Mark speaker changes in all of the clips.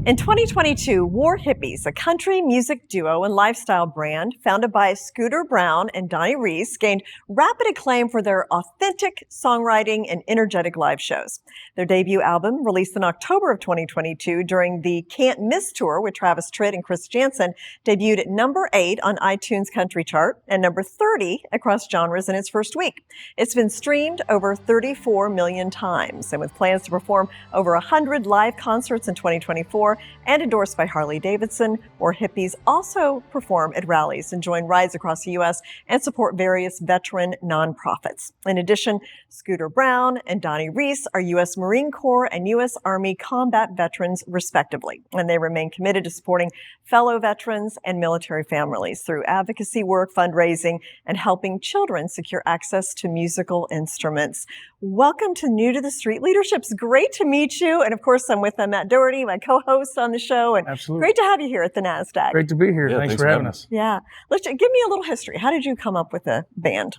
Speaker 1: In 2022, War Hippies, a country music duo and lifestyle brand founded by Scooter Brown and Donnie Reis, gained rapid acclaim for their authentic songwriting and energetic live shows. Their debut album, released in October of 2022 during the Can't Miss tour with Travis Tritt and Chris Janson, debuted at number 8 on iTunes Country Chart and number 30 across genres in its first week. It's been streamed over 34 million times, and with plans to perform over 100 live concerts in 2024, and endorsed by Harley-Davidson, War Hippies also perform at rallies and join rides across the U.S. and support various veteran nonprofits. In addition, Scooter Brown and Donnie Reis are U.S. Marine Corps and U.S. Army combat veterans, respectively, and they remain committed to supporting fellow veterans and military families through advocacy work, fundraising, and helping children secure access to musical instruments. Welcome to New to the Street Leadership. It's great to meet you. And of course, I'm with Matt Doherty, my co-host on the show. And
Speaker 2: Absolutely.
Speaker 1: Great to have you here at the NASDAQ.
Speaker 2: Great to be here.
Speaker 3: Yeah,
Speaker 2: thanks for having us.
Speaker 1: Yeah. Give me a little history. How did you come up with the band?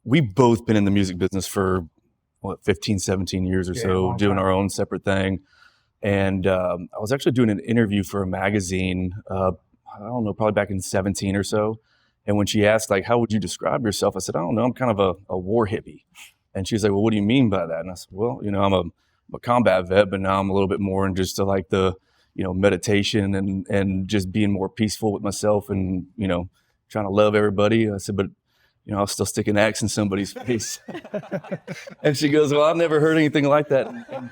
Speaker 3: We've both been in the music business for 15, 17 years or so, doing our own separate thing. And I was actually doing an interview for a magazine, I don't know, probably back in 17 or so. And when she asked, like, how would you describe yourself? I said, I don't know, I'm kind of a war hippie. And she was like, well, what do you mean by that? And I said, well, I'm a combat vet, but now I'm a little bit more into like the, meditation and just being more peaceful with myself and, trying to love everybody. I said, but, I'll still stick an axe in somebody's face. And she goes, well, I've never heard anything like that. And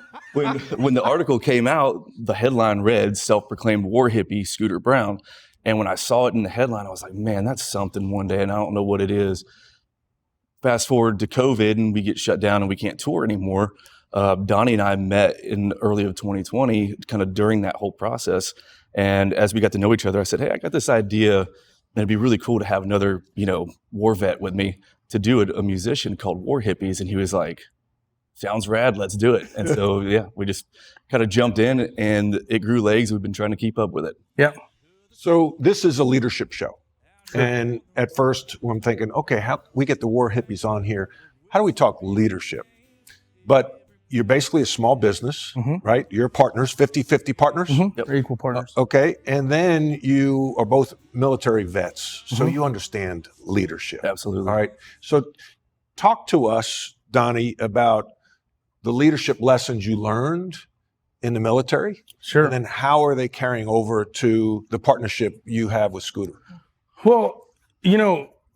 Speaker 3: when the article came out, the headline read, self-proclaimed war hippie, Scooter Brown. And when I saw it in the headline, I was like, man, that's something one day, and I don't know what it is. Fast forward to COVID, and we get shut down and we can't tour anymore. Donnie and I met in early of 2020, kind of during that whole process. And as we got to know each other, I said, hey, I got this idea, and it'd be really cool to have another, war vet with me to do it, a musician called War Hippies. And he was like, sounds rad, let's do it. And so, yeah, we just kind of jumped in, and it grew legs. We've been trying to keep up with it.
Speaker 2: Yeah.
Speaker 4: So this is a leadership show. Sure. And at first I'm thinking, okay, how we get the War Hippies on here? How do we talk leadership? But you're basically a small business, right? You're partners, 50-50 partners.
Speaker 2: Yep. They're equal partners.
Speaker 4: Okay. And then you are both military vets. So you understand leadership.
Speaker 3: Absolutely.
Speaker 4: All right. So talk to us, Donnie, about the leadership lessons you learned in the military.
Speaker 2: Sure.
Speaker 4: And then how are they carrying over to the partnership you have with Scooter?
Speaker 2: Well, in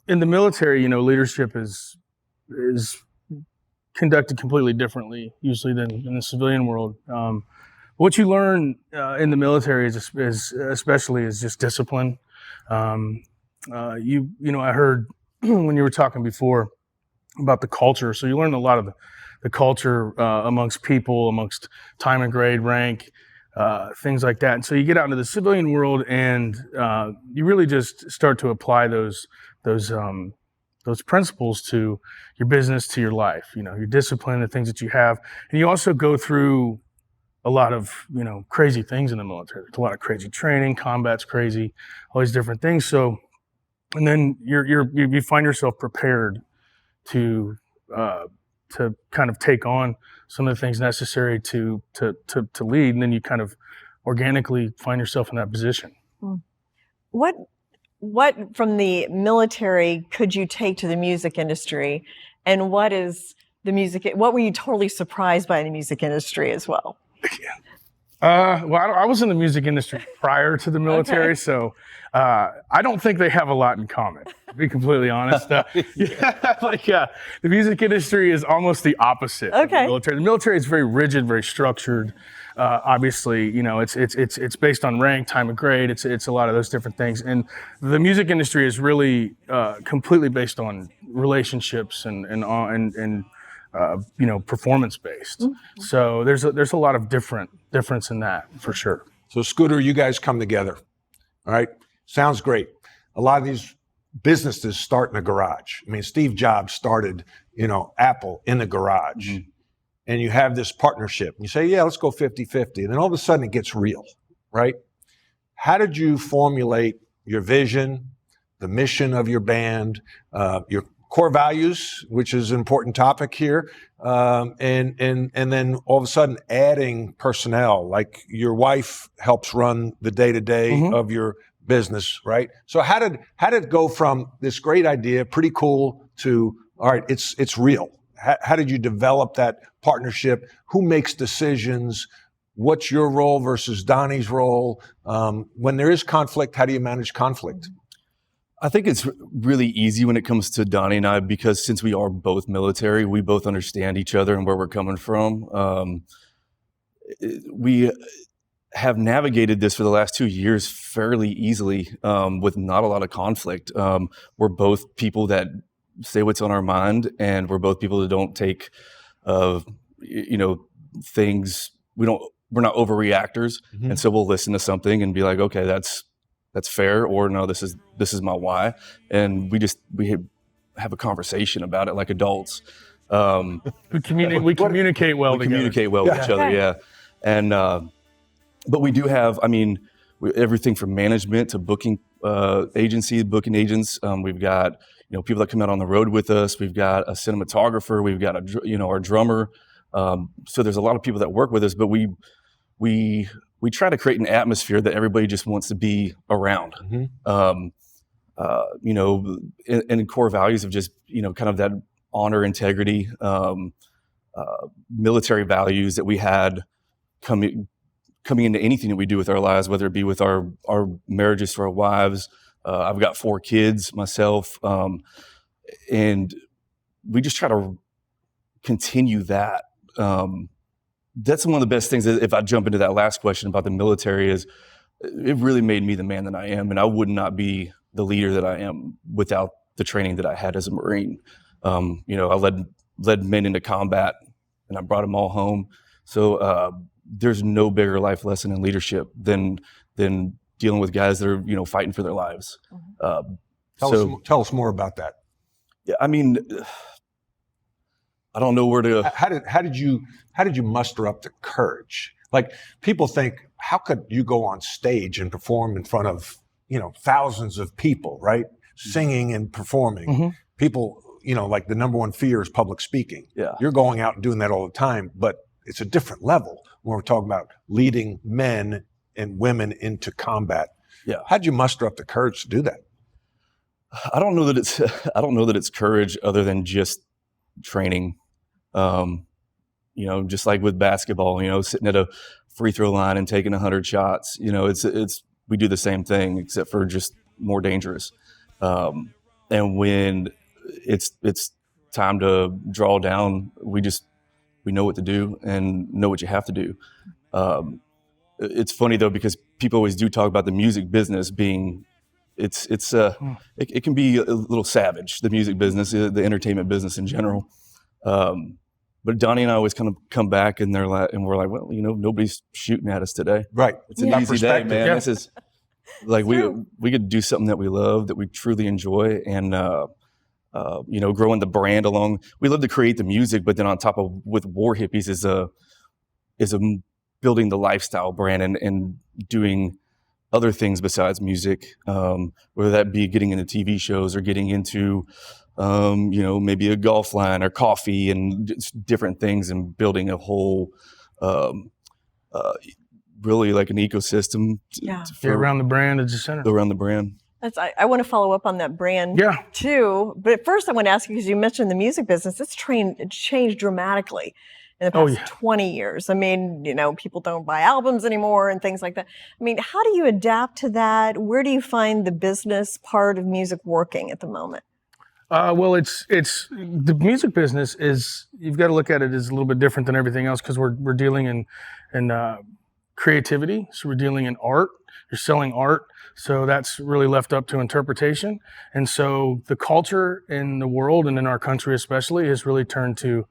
Speaker 2: the military, leadership is conducted completely differently, usually than in the civilian world. What you learn in the military is especially just discipline. I heard when you were talking before about the culture. So you learn a lot of the culture amongst people, amongst time and grade, rank, things like that. And so you get out into the civilian world, and you really just start to apply those principles to your business, to your life. Your discipline, the things that you have, and you also go through a lot of crazy things in the military. There's a lot of crazy training, combat's crazy, all these different things. So, and then you find yourself prepared to kind of take on some of the things necessary to lead, and then you kind of organically find yourself in that position.
Speaker 1: What from the military could you take to the music industry, and what were you totally surprised by in the music industry as well?
Speaker 2: Well, I was in the music industry prior to the military, so I don't think they have a lot in common, to be completely honest. The music industry is almost the opposite of the military. The military is very rigid, very structured. Obviously, it's based on rank, time and grade. It's a lot of those different things. And the music industry is really completely based on relationships and performance based. So there's a lot of difference in that for sure.
Speaker 4: So Scooter, you guys come together. All right. Sounds great. A lot of these businesses start in a garage. I mean, Steve Jobs started, Apple in a garage. And you have this partnership. You say, yeah, let's go 50-50. And then all of a sudden it gets real, right? How did you formulate your vision, the mission of your band, your core values, which is an important topic here, and then all of a sudden adding personnel, like your wife helps run the day-to-day of your business, right? So how did it go from this great idea, pretty cool, to all right, it's real? How did you develop that partnership? Who makes decisions? What's your role versus Donnie's role? When there is conflict, how do you manage conflict?
Speaker 3: I think it's really easy when it comes to Donnie and I, because since we are both military, we both understand each other and where we're coming from. We have navigated this for the last 2 years fairly easily, with not a lot of conflict. We're both people that say what's on our mind, and we're both people that don't take, things. We're not overreactors, and so we'll listen to something and be like, okay, that's fair, or no, this is my why, and we have a conversation about it like adults.
Speaker 2: We communicate well.
Speaker 3: We communicate well with each other, yeah. And but we do have, everything from management to booking booking agents. We've got people that come out on the road with us. We've got a cinematographer. We've got our drummer. So there's a lot of people that work with us, but we try to create an atmosphere that everybody just wants to be around. And core values of just, kind of that honor, integrity, military values that we had coming into anything that we do with our lives, whether it be with our marriages to our wives. I've got 4 kids myself. And we just try to continue that. That's one of the best things. If I jump into that last question about the military, is it really made me the man that I am, and I would not be the leader that I am without the training that I had as a Marine. I led men into combat, and I brought them all home. So there's no bigger life lesson in leadership than dealing with guys that are fighting for their lives.
Speaker 4: Tell us more about that.
Speaker 3: Yeah, I don't know where to.
Speaker 4: How did you muster up the courage? Like, people think, how could you go on stage and perform in front of thousands of people, right? Singing and performing. People, like the number one fear is public speaking.
Speaker 3: Yeah.
Speaker 4: You're going out and doing that all the time, but it's a different level when we're talking about leading men and women into combat.
Speaker 3: Yeah.
Speaker 4: How'd you muster up the courage to do that?
Speaker 3: I don't know that it's courage other than just training. Just like with basketball, sitting at a free throw line and taking 100 shots, we do the same thing, except for just more dangerous. And when it's time to draw down, we know what to do and know what you have to do. It's funny though, because people always do talk about the music business being, it can be a little savage, the music business, the entertainment business in general. But Donnie and I always kind of come back and we're like, well, nobody's shooting at us today.
Speaker 4: Right.
Speaker 3: It's an easy day, man.
Speaker 2: Yeah.
Speaker 3: This is like, we could do something that we love, that we truly enjoy, and, growing the brand along. We love to create the music, but then on top of, with War Hippies is a building the lifestyle brand and doing other things besides music, whether that be getting into TV shows or getting into, maybe a golf line or coffee and just different things, and building a whole, really like an ecosystem.
Speaker 2: Around the brand as a center.
Speaker 3: Around the brand.
Speaker 1: I want to follow up on that brand too. But first I want to ask you, because you mentioned the music business, it's changed dramatically in the past 20 years. People don't buy albums anymore and things like that. How do you adapt to that? Where do you find the business part of music working at the moment?
Speaker 2: Well, it's the music business is, you've got to look at it as a little bit different than everything else, because we're dealing in creativity. So we're dealing in art. You're selling art. So that's really left up to interpretation. And so the culture in the world, and in our country especially, has really turned to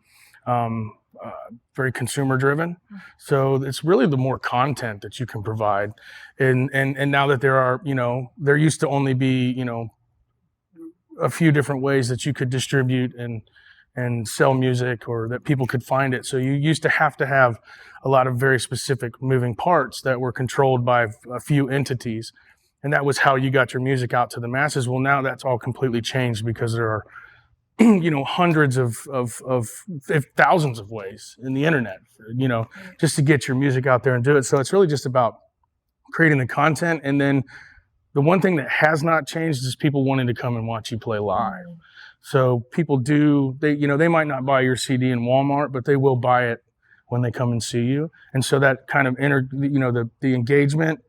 Speaker 2: very consumer driven. So it's really the more content that you can provide. And now that there used to only be, a few different ways that you could distribute and sell music, or that people could find it. So you used to have a lot of very specific moving parts that were controlled by a few entities. And that was how you got your music out to the masses. Well, now that's all completely changed, because there are hundreds of if thousands of ways in the internet, just to get your music out there and do it. So it's really just about creating the content. And then the one thing that has not changed is people wanting to come and watch you play live. So people they might not buy your CD in Walmart, but they will buy it when they come and see you. And so that kind of the engagement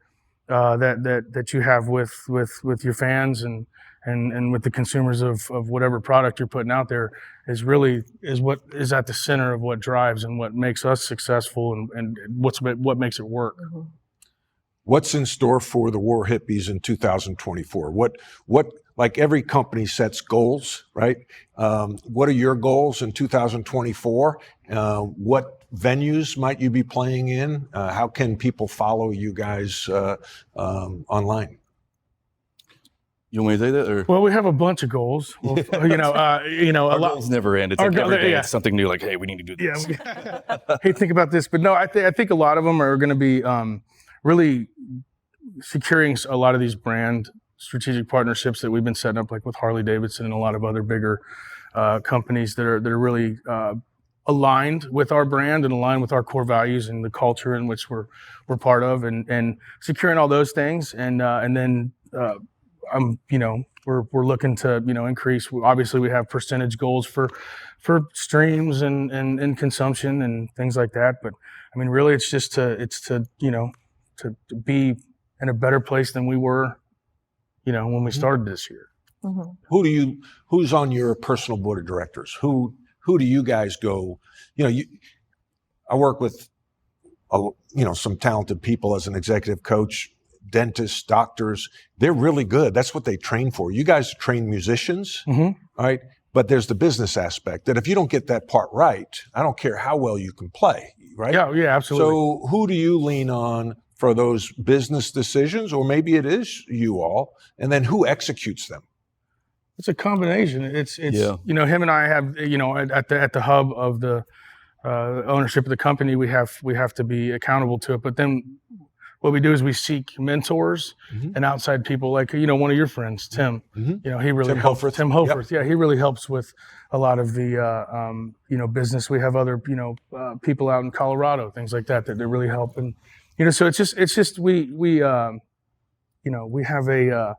Speaker 2: that you have with your fans and with the consumers of whatever product you're putting out there is what is at the center of what drives and what makes us successful and what makes it work.
Speaker 1: Mm-hmm.
Speaker 4: What's in store for the War Hippies in 2024? What like every company sets goals, right? What are your goals in 2024? What venues might you be playing in? How can people follow you guys online?
Speaker 3: You want me to say that? Or?
Speaker 2: Well, we have a bunch of goals. Well,
Speaker 3: Our goals never end. It's like every day it's something new. Like, hey, we need to do this.
Speaker 2: Hey, think about this. But no, I think a lot of them are going to be really securing a lot of these brand strategic partnerships that we've been setting up, like with Harley Davidson and a lot of other bigger companies that are really aligned with our brand and aligned with our core values and the culture in which we're part of, and securing all those things, and then we're looking to increase. Obviously, we have percentage goals for streams and consumption and things like that. But I mean, really, it's to be in a better place than we were, when we started this year.
Speaker 1: Mm-hmm.
Speaker 4: Who's on your personal board of directors? Who do you guys go? I work with some talented people as an executive coach. Dentists, doctors, they're really good. That's what they train for. You guys train musicians, right? But there's the business aspect that if you don't get that part right, I don't care how well you can play, right?
Speaker 2: Yeah, absolutely.
Speaker 4: So who do you lean on for those business decisions? Or maybe it is you all, and then who executes them?
Speaker 2: It's a combination. It's him and I have, at the hub of the ownership of the company, we have to be accountable to it. But then what we do is we seek mentors and outside people, like one of your friends, Tim. He really helps. Tim Hoferth. Yep. Yeah, he really helps with a lot of the business. We have other people out in Colorado, things like that they really help. And so it's just we have a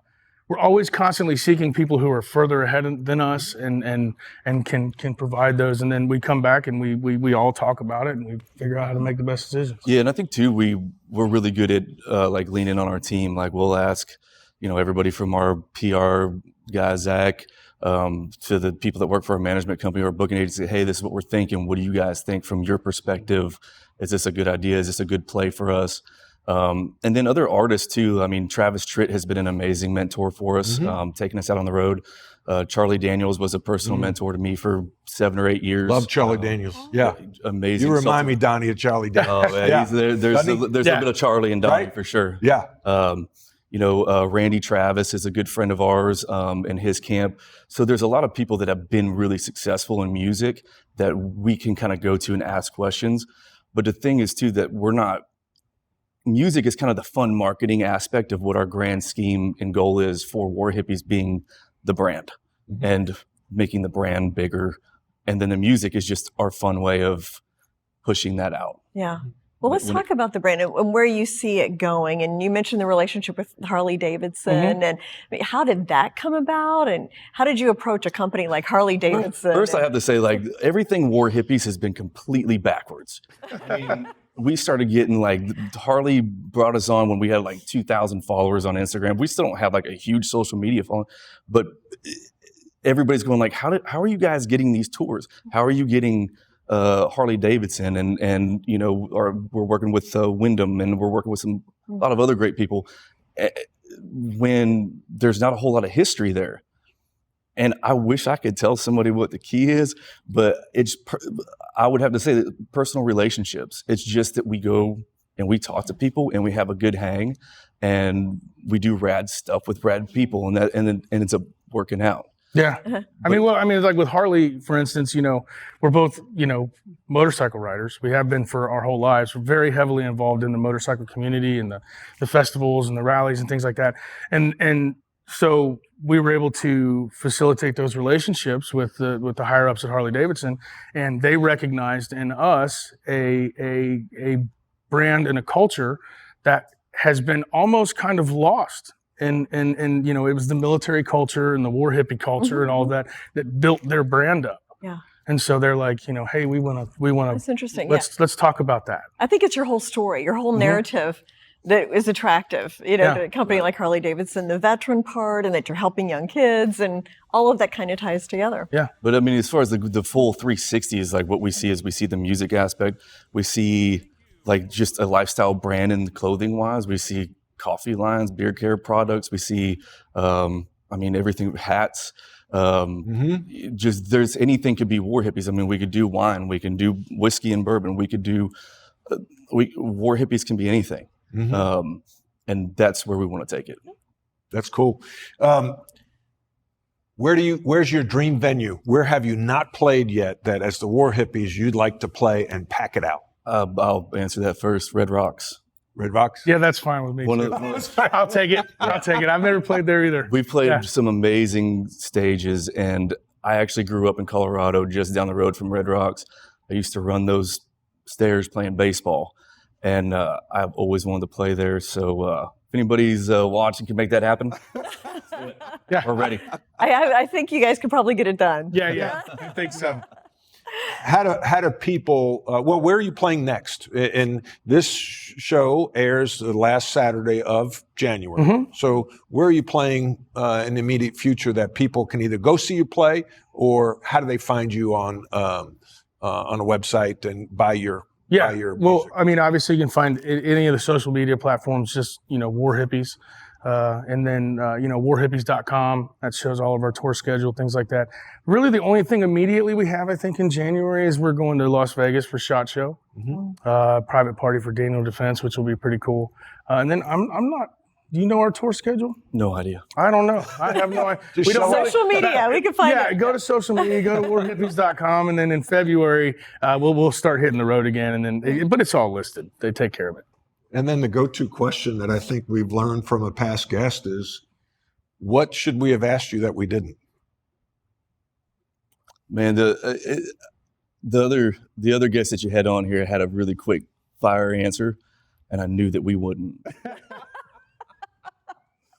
Speaker 2: we're always constantly seeking people who are further ahead than us and can provide those, and then we come back and we all talk about it and we figure out how to make the best decisions.
Speaker 3: Yeah, and I think too we're really good at like leaning on our team. Like we'll ask everybody from our PR guy Zach to the people that work for our management company or booking agency. Hey, this is what we're thinking. What do you guys think from your perspective? Is this a good idea? Is this a good play for us? And then other artists too. I mean, Travis Tritt has been an amazing mentor for us, taking us out on the road. Charlie Daniels was a personal mentor to me for 7 or 8 years.
Speaker 4: Love Charlie Daniels. Yeah.
Speaker 3: Amazing.
Speaker 4: You remind me, Donnie, of Charlie Daniels.
Speaker 3: Oh, man. There's a bit of Charlie and Donnie for sure.
Speaker 4: Yeah.
Speaker 3: Randy Travis is a good friend of ours in his camp. So there's a lot of people that have been really successful in music that we can kind of go to and ask questions. But the thing is too that music is kind of the fun marketing aspect of what our grand scheme and goal is for War Hippies, being the brand and making the brand bigger. And then the music is just our fun way of pushing that out.
Speaker 1: Yeah. Well, let's talk about the brand and where you see it going. And you mentioned the relationship with Harley Davidson. And how did that come about? And how did you approach a company like Harley Davidson?
Speaker 3: First, I have to say, like, everything War Hippies has been completely backwards. I mean, we started getting, like, Harley brought us on when we had like 2,000 followers on Instagram. We still don't have like a huge social media following, but everybody's going like, how are you guys getting these tours? How are you getting Harley Davidson and we're working with Wyndham, and we're working with a lot of other great people when there's not a whole lot of history there. And I wish I could tell somebody what the key is, but I would have to say that personal relationships. It's just that we go and we talk to people and we have a good hang and we do rad stuff with rad people, and it's working out.
Speaker 2: Yeah. I mean, it's like with Harley, for instance, we're both, motorcycle riders. We have been for our whole lives. We're very heavily involved in the motorcycle community and the festivals and the rallies and things like that. And So we were able to facilitate those relationships with the higher ups at Harley Davidson, and they recognized in us a brand and a culture that has been almost kind of lost. And you know, it was the military culture and the war hippie culture and all that built their brand up.
Speaker 1: Yeah.
Speaker 2: And so they're like, you know, hey, we want to.
Speaker 1: That's interesting.
Speaker 2: Let's talk about that.
Speaker 1: I think it's your whole story, your whole narrative that is attractive. You know, to a company like Harley Davidson, the veteran part, and that you're helping young kids, and all of that kind of ties together.
Speaker 2: Yeah.
Speaker 3: But I mean, as far as the full 360 is like what we see is we see the music aspect. We see like just a lifestyle brand and clothing wise. We see coffee lines, beer care products. We see, I mean, everything, hats. Just there's anything could be War Hippies. I mean, we could do wine, we can do whiskey and bourbon, we could do, War Hippies can be anything. And that's where we want to take it.
Speaker 4: That's cool. Where's your dream venue? Where have you not played yet that as the War Hippies you'd like to play and pack it out?
Speaker 3: I'll answer that first. Red Rocks.
Speaker 4: Red Rocks?
Speaker 2: Yeah, that's fine with me. I'll take it. I'll take it. I've never played there either.
Speaker 3: We played some amazing stages, and I actually grew up in Colorado, just down the road from Red Rocks. I used to run those stairs playing baseball, and I've always wanted to play there. So if anybody's watching can make that happen, we're ready.
Speaker 1: I think you guys could probably get it done.
Speaker 2: Yeah. I think so.
Speaker 4: How do people, well, where are you playing next? And this show airs the last Saturday of January. So where are you playing in the immediate future that people can either go see you play, or how do they find you on a website and buy your music?
Speaker 2: Well, I mean, obviously you can find any of the social media platforms, just, you know, War Hippies. And then, you know, warhippies.com, that shows all of our tour schedule, things like that. Really, the only thing immediately we have, I think, in January is we're going to Las Vegas for SHOT Show, private party for Daniel Defense, which will be pretty cool. And then I'm not, do you know our tour schedule?
Speaker 3: No idea.
Speaker 2: I don't know. I have no idea. We don't
Speaker 1: Social media, we can find it.
Speaker 2: Yeah, go to social media, go to warhippies.com, and then in February, we'll start hitting the road again. And then, but it's all listed. They take care of it.
Speaker 4: And then the go-to question that I think we've learned from a past guest is, what should we have asked you that we didn't?
Speaker 3: Man, the other guest that you had on here had a really quick fire answer, and I knew that we wouldn't.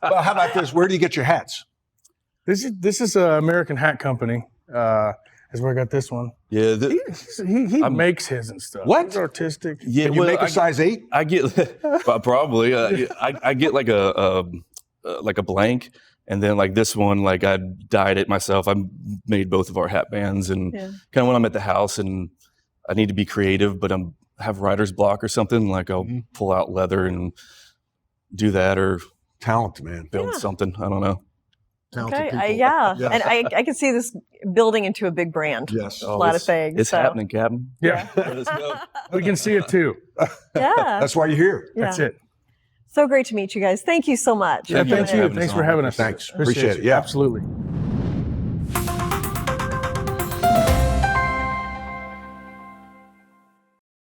Speaker 4: Well, how about this? Where do you get your hats?
Speaker 2: This is an American Hat Company. Is where I got this one.
Speaker 3: Yeah,
Speaker 2: he makes his and stuff.
Speaker 4: What?
Speaker 2: He's artistic.
Speaker 3: Yeah,
Speaker 4: Can you make a size 8?
Speaker 3: I get probably. I get like a blank, and then like this one, like I dyed it myself. I made both of our hat bands, and kind of when I'm at the house and I need to be creative, but have writer's block or something, like I'll pull out leather and do that, or
Speaker 4: Talent, man.
Speaker 3: build something. I don't know.
Speaker 4: Talented
Speaker 1: Okay,
Speaker 4: people.
Speaker 1: and I can see this building into a big brand.
Speaker 4: Yes.
Speaker 1: A lot of things.
Speaker 3: It's happening, Captain.
Speaker 2: Yeah.
Speaker 3: Let's go.
Speaker 2: We can see it too.
Speaker 1: Yeah.
Speaker 4: That's why you're here.
Speaker 2: That's it.
Speaker 1: So great to meet you guys. Thank you so much.
Speaker 2: Yeah, thank you.
Speaker 3: having us
Speaker 2: Thanks for
Speaker 3: on.
Speaker 2: having us.
Speaker 4: Thanks. Appreciate it.
Speaker 2: you.
Speaker 4: Yeah.
Speaker 2: Absolutely.